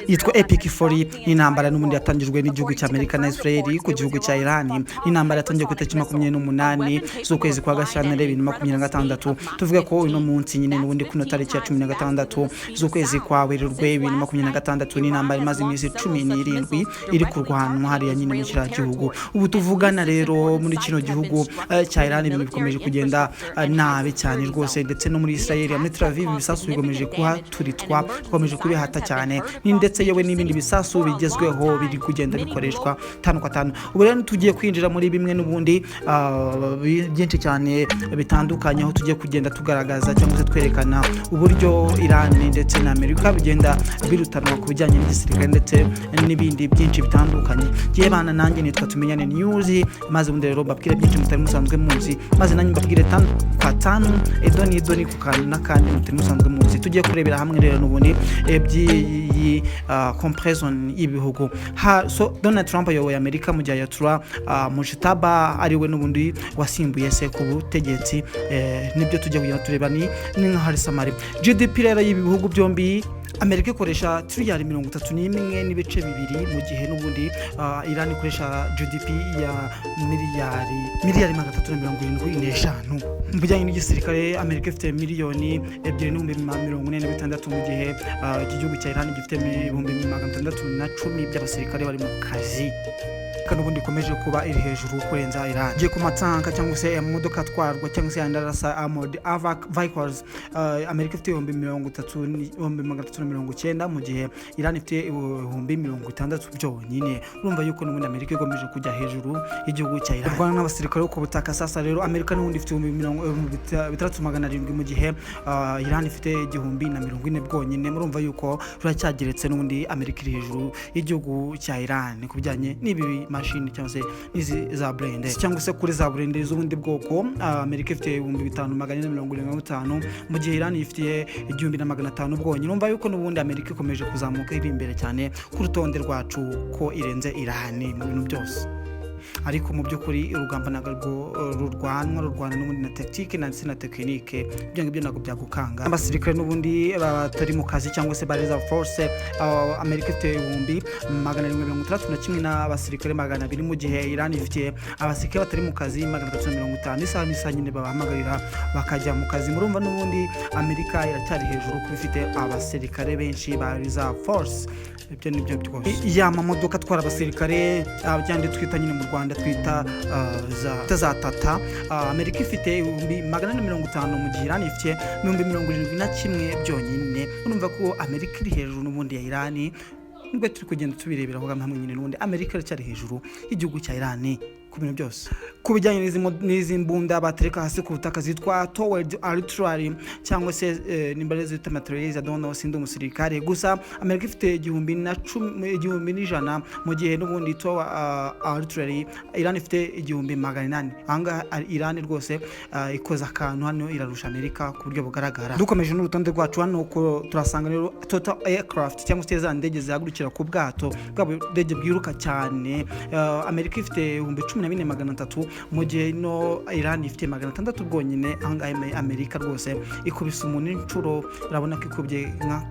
yitwa Epic Fury. Intambara n'ubundi yatangijwe n'igihugu cya Amerika na Israel ku gihugu cya Iran. Intambara yatangiye ku itariki 28 z'ukwezi kwa Gashyantare 2026. tuvuga ko uno munsi nyine n'ubundi kuno tariki ya 16 z'ukwezi kwa Werurwe 2026 n'intambara imaze iminsi 17 iri kurwanwa hariya nyine mu kiriya gihugu. Ubu tuvugana rero muri kino gihugu cya Iran ibintu bikomeje kugenda nabi cyane rwose, ndetse no muri Israel muri Tel Aviv ibisasu bigomeje kuhaturitwa, bikomeje kubihata cyane, ni ndetse yewe n'ibindi bisasu bigezweho biri kugenda bikoreshwa tanu kwa tanu. Ubu rero tugiye kwinjira muri bimwe n'ubundi byinshi cyane bitandukanye, aho tugiye kugenda tugaragaza cyangwa se twerekana uburyo Iran ndetse na Amerika bigenda birutanwa ku bijyanye n'igisirikare ndetse n'ibindi byinshi bitandukanye. Giye bana nanjye nitwa Tumenyane News, maze ubundi rero babwire byinshi mutari musanzwe muzi, maze nanjye mbabwire tanu kwa tanu edoni ku kantu n'akandi mutari musanzwe muzi. Tugiye kurebera hamwe rero n'ubundi by'iyi comparison y'ibihugu. So Donald Trump ayoboye Amerika mu gihe yatura Mujtaba ariwe n'ubundi wasimbuye se ku butegetsi, nibyo tujya kujya tureba ni nka Harris Amari. GDP rero y'ibihugu byombi, Amerika ikoresha trillion 31 n'ibice bibiri, mu gihe n'ubundi Iran ikoresha GDP ya miliyari 375. Mu bijyanye n'igisirikare, Amerika ifite miliyoni 2,146, mu gihe igihugu cya Iran gifite 610 by'abasirikare bari mu kazi. N'ubundi ikomeje kuba iri hejuru kurenza Iran. Giye ku matanka cyangwa se imodoka atwarwa cyangwa se yandarasa armored vehicles, Amerika ifite 3,390, mu gihe Iran ifite 60,000 byonyine. Urumva yuko n'ubundi Amerika igomeje kujya hejuru igihugu cya Iran. Rwanda n'abasirikare ku butaka sasa rero, Amerika n'ubundi ifite 6,700, mu gihe Iran ifite 1,040 bwonyine. Murumva yuko ruracyageretse n'ubundi Amerika iri hejuru y'igihugu cya Iran ku bijyanye n'ibi machine cyangwa se izi za blender cyangwa se kuri za blender z'ubundi bwoko. Amerika ifite 5,475, mu gihe Iran ifite 1,500 bwonyine. Urumva yuko n'ubundi Amerika ikomeje kuzamuka iri imbere cyane ku rutonde rwacu ko irenze Iran mu bintu byose. Ariko mu by'ukuri urugamba nagarwo rurwana n'ubundi na tactique na technique, byo nago byagukanga. Abasirikare n'ubundi batari mu kazi cyangwa se ba reserve force, Amerika ifite 1,161 n'abasirikare 200, mu gihe Iran ifite abasirikare batari mu kazi 350. Isaha nyine babahamagarira bakajya mu kazi. Murumva n'ubundi Amerika iracyari hejuru kuko ifite abasirikare benshi ba reserve force. Ibyo nibyo byose. Ya mamodoka atwara abasirikare byandi twita nyine mu Rwanda twita za Tata, Amerika ifite 450, mu gihe Iran ifite 71 byonyine. Urumva ko Amerika iri hejuru n'ubundi ya Iran, nubwo turi kugenda tubirebera aho hamwe nyine n'ubundi Amerika iracyari hejuru y'igihugu cya Iran ku bintu byose. Ku bijyanye n'izi mbunda batereka hasi ku butaka zitwa toward artillery cyangwa se nimbare zita materials adona wasinde umusirikare gusa, Amerika ifite 1,100, mu gihe n'ubundi to artillery Iran ifite 1,800. Anga Iran rwose ikoza akantu hano irarusha Amerika ku buryo bugaragara. Dukomeje n'urutonde rwacu hano ko turasanga rero total aircraft cyangwa se za ndege zihagurukira ku bwato ndege bwiruka cyane, Amerika ifite 14,300, mu gihe no Iran ifite 600 bwonyine. Ahangahe Amerika rwose ikubise umuntu inshuro, urabona ko ikubye nka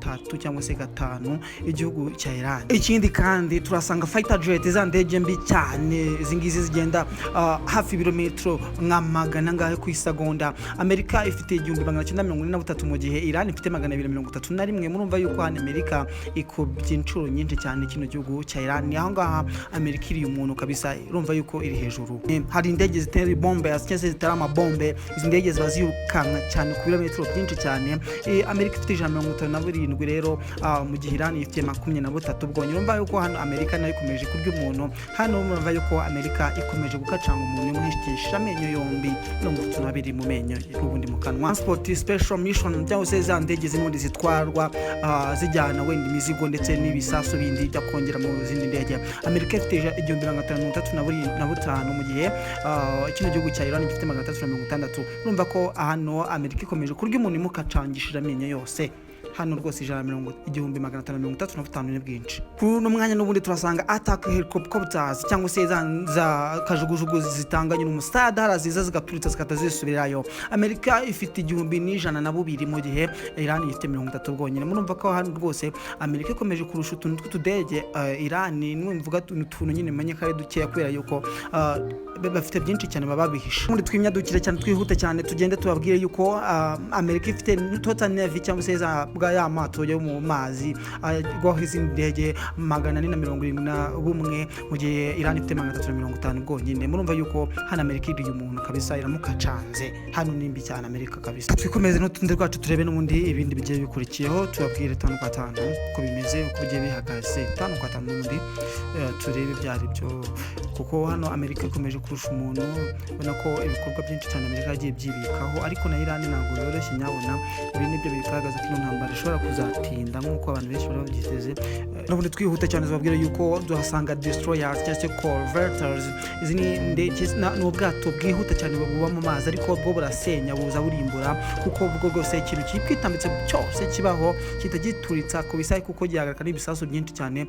3 cyangwa se 5 igihugu cya Iran. Ikindi kandi turasanga fighter jet za ndege mbi cyane, izingizi zigenda hafi ibirometero nka 100 ngahe ku isegonda. Amerika ifite 1,943, mu gihe Iran ifite 231. Murumva yuko hano Amerika ikubye inshuro nyinshi cyane kino gihugu cya Iran. Aho ngaha Amerika iri umuntu kabisa, urumva yuko iri hejuru. Hari indege zitera bombe cyangwa se zitera amabombe, izi ndege ziba zirukanka cyane ku birometero byinshi cyane. Amerika ifite 157 rero, mu gihe Iran ifite 23 bwonyine. Urumva yuko hano Amerika nayo ikomeje kurya umuntu. Hano murumva yuko Amerika ikomeje gukacanga umuntu muhishtisha amenyo yombi, 32 mu menyo n'ubundi mu kanwa. Transport special mission cyangwa se za ndege z'impunzi zitwarwa zijyana wenda imizigo ndetse n'ibisasu bindi bya kongera mu zindi ndege. Amerika ifite 1,535, mu gihe kino gihugu cya Iran gifite 360. Urumva ko hano Amerika ikomeje kurya umuntu mukacangishira amenyo yose. hano rwose 1,535 ni bwinshi. Kuri uno mwanya n'ubundi turasanga attack helicopters cyangwa se za kajugujugu zitanga nyine umusada haraziza zigaturitsa zikatazisubirayo. Amerika ifite 1,102 mu gihe Iran ifite 30 bwonyine. Murumva ko hano rwose Amerika ikomeje kurusha utuntu tw'utudege Iran n'umvuga utuntu nyine menye kare dukeya kubera yuko bafite byinshi cyane bababihisha. Muri twimyadukire cyane twihute cyane tugende tubabwire yuko Amerika ifite total navy cyangwa se bwa y'amato yo mu mazi gwaho izindi ndege 471 mu gihe Iran ifite 350 bwonyine. Murumva yuko hano Amerika iri umuntu kabisa iramukacanze hano nimbi cyane Amerika kabisa. Twikomeze n'utundi rwacu turebe n'ubundi ibindi bigiye bikurikiyeho tubabwire 5 kwa 5 uko bimeze uko bigiye bihagaze 5 kwa 5 n'ubundi turebe byari byo kuko hano Amerika ikomeje kurusha umuntu ubona ko ibikorwa byinshi cyane Amerika yagiye byibikaho ariko na Iran ntabwo yoroshye nyabona. Ibi nibyo bigaragaza ko intambara ishobora kuzatinda nk'uko abantu benshi bari babyiteze. N'ubundi twihute cyane zababwira yuko duhasanga destroyers cyangwa se corvetters. Izi ni ndege n'ubwato bwihuta cyane buba mu mazi ariko bwo burasenya buza burimbura kuko bwo rwose ikintu kipitambitse cyose kibaho kitagituritsa ku bisayi kuko gihagarika n'ibisasu byinshi cyane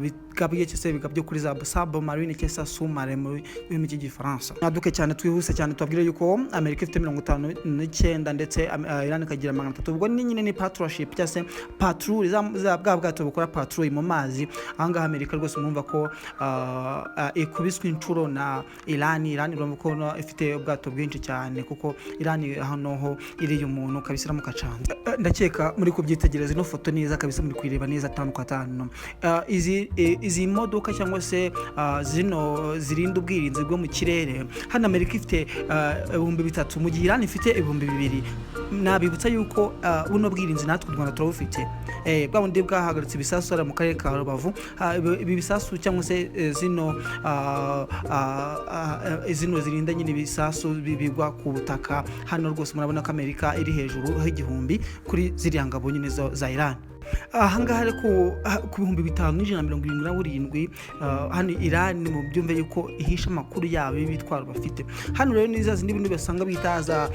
bigabye cyose bigabyo kuri za submarine cyangwa sumare mu migi y'Ifaransa. Naduke cyane twihuse cyane tubabwire yuko Amerika ifite 59 ndetse Iran ikagira 300. Ubwo ni nyine ni partnership cyangwa se patrouille za bwato bukora patrouille mu mazi. Ahangaha Amerika rwose mwumva ko ikubiswe inshuro na Iran urumva ko ifite ubwato bwinshi cyane kuko Iran hano ho iri umuntu kabisa mukacanze. Ndakeka muri kubyitegereza ino foto neza kabisa muri kwireba neza 5 kwa 5. Izi modoka cyangwa se zino zirinda ubwirinzi bwo mu kirere hano Amerika ifite 3,000 mu gihe Iran ifite 2,000. Nabibutsa yuko buno bwirinzi natwe u Rwanda turabufite bwa bundi bwahagaritse ibisasu ara mu karere ka Rubavu. Ibi bisasu cyangwa se zino zirinda nyine ibisasu bibigwa ku butaka hano rwose murabona ko Amerika iri hejuru h'igihumbi kuri ziriya ngabo nyine za Iran. Ahangaha ku 5,177 hano Iran mu byumve yuko ihisha makuru yabo bitwaro bafite hano rero niza zindi bintu basanga bitaza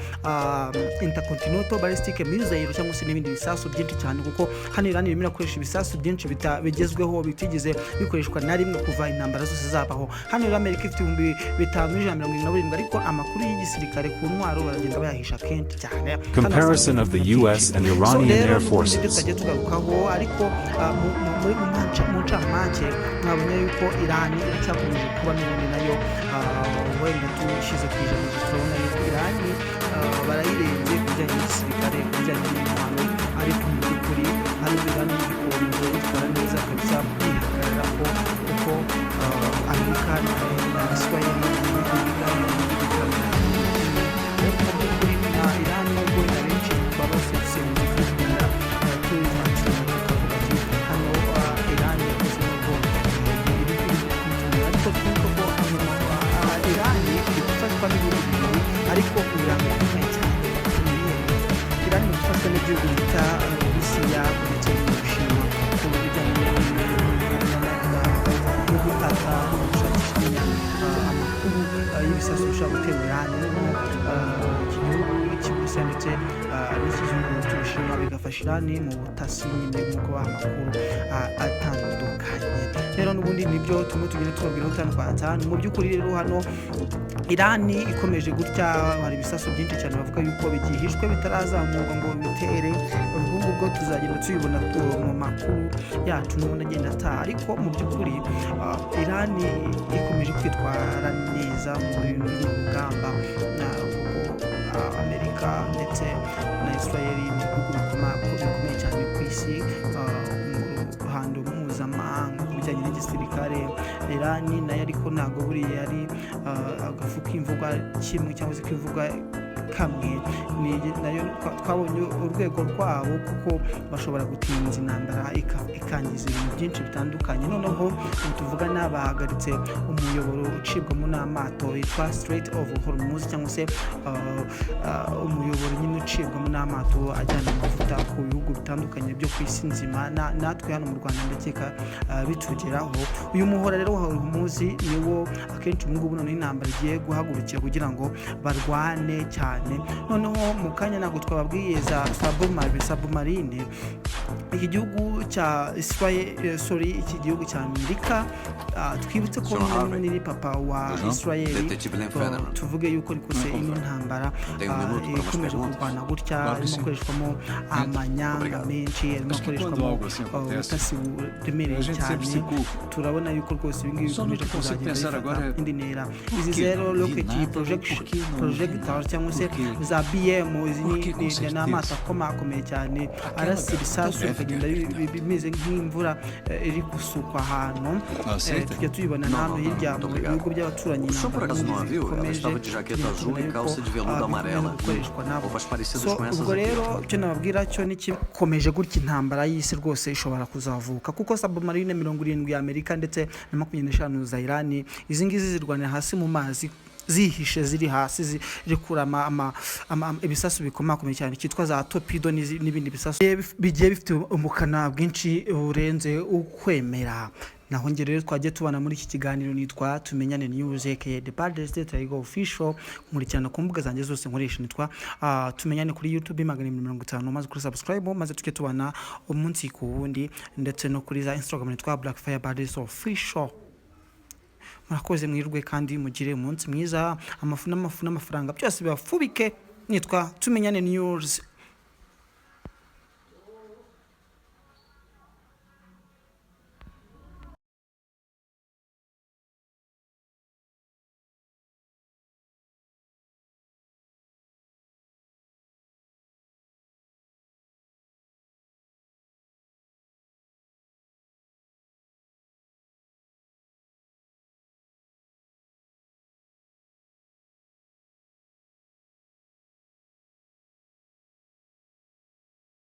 intercontinental ballistic missile cyangwa se n'ibindi bisasu byinshi cyane kuko hano Iran irimo irakoresha ibisasu byinshi bigezweho bitigeze bikoreshwa na rimwe kuva intambara zose zabaho. Hano Amerika ifite 5,177 ariko amakuru y'igisirikare ku ntwaro baragenda bayahisha kenshi cyane. Comparison of the US and Iranian Air Forces. Ariko muri mu ncamake mwabonye yuko Iran iracyakomeje kuba n'ubundi nayo wenda tushize ku ijana turabona yuko Iran barayirenze kujyanye n'igisirikare kujyanye n'intwaro ariko mu by'ukuri hano Iran igikombe itwara neza kabisa ihagarara ko uko Amerika na Israel Iran nubwo na benshi baba bafite ariko uranga cyane Iran ifasha n'igihugu bita Rusiya ndetse n'Ubushinwa ku bijyanye n'ubutaka bushakisha amakuru y'ibisasu bishobora gutera Iran igihugu cy'Uburusiya ndetse n'ikizungu cy'Ubushinwa bigafasha Iran mu butasi nyine nk'uko amakuru atandukanye. Rero n'ubundi nibyo tumwe tugenda tubabwira 5 kwa 5 mu by'ukuri rero hano Iran ikomeje gutya hari ibisasu byinshi cyane bavuga yuko bigihishwe bitarazamurwa ngo bitere ubwo tuzagenda tuyibona mu makuru yacu n'ubundi agenda ariko mu by'ukuri Iran ikomeje kwitwara neza mu rugamba kuko Amerika ndetse na Israel n'ibihugu bikomeye cyane ku isi mu ruhando mpuzamahanga ku bijyanye n'igisirikare. Iran nayo ariko ntabwo buriya yari agafu k'imvuga kimwe cyangwa se k'ivuga kamwe nayo twabonye urwego rwabo kuko bashobora gutinza intambara ikangiza ibintu byinshi bitandukanye. Noneho tuvuga n'abahagaritse umuyoboro ucibwamo n'amato witwa Strait of Hormuz cyangwa se umuyoboro nyine ucibwamo n'amato ajyana amavuta ku bihugu bitandukanye byo ku isi nzima natwe hano mu Rwanda ndakeka bitugeraho. Uyu muhora rero wa Hormuz niwo akenshi mu ngubu none intambara igiye guhagurukira kugira ngo barwane cyane cyane. Noneho mu kanya ntabwo twababwiye za submarine iki gihugu cya Israel iki gihugu cya Amerika twibutse ko ni papa wa Israel tuvuge yuko rikose ino ntambara ikomeje kurwana gutya irimo gukoreshwamo amanyanga menshi irimo gukoreshwamo ubutasi buremereye cyane. turabona yuko rwose ibi ngibi bikomeje kuzagenda indi ntera. Izi zero rocket projectile cyangwa se za BM izi ni amato akomeye cyane arasa ibisasu bikagenda bimeze nk'imvura iri gusukwa ahantu. Tujya tuyibona hano hirya mu bihugu by'abaturanyi gukoreshwa nabo. Ubwo rero icyo nababwira cyo nikomeje gutya intambara y'isi rwose ishobora kuzavuka kuko submarine 70 ya Amerika ndetse na 25 za Iran izi ngizi zirwanira hasi mu mazi zihishe ziri hasi zirikura ibisasu bikomakomeye cyane cyitwa za torpedo n'ibindi bisasu bigiye bifite umukana bwinshi urenze ukwemera. naho ngere rero twagiye tubana muri iki kiganiro nitwa tumenyane news aka the Bad State Tiger official nkurikirana ku mbuga zanjye zose nkoresha nitwa tumenyane kuri YouTube 150 maze kuri subscribe maze tuke tubana umunsi ku wundi ndetse no kuri za Instagram nitwa Blackfire Bad State official. Murakoze mwirwe kandi mugire umunsi mwiza. Amafu n'amafaranga byose bibafubike. Nitwa tumenyane news.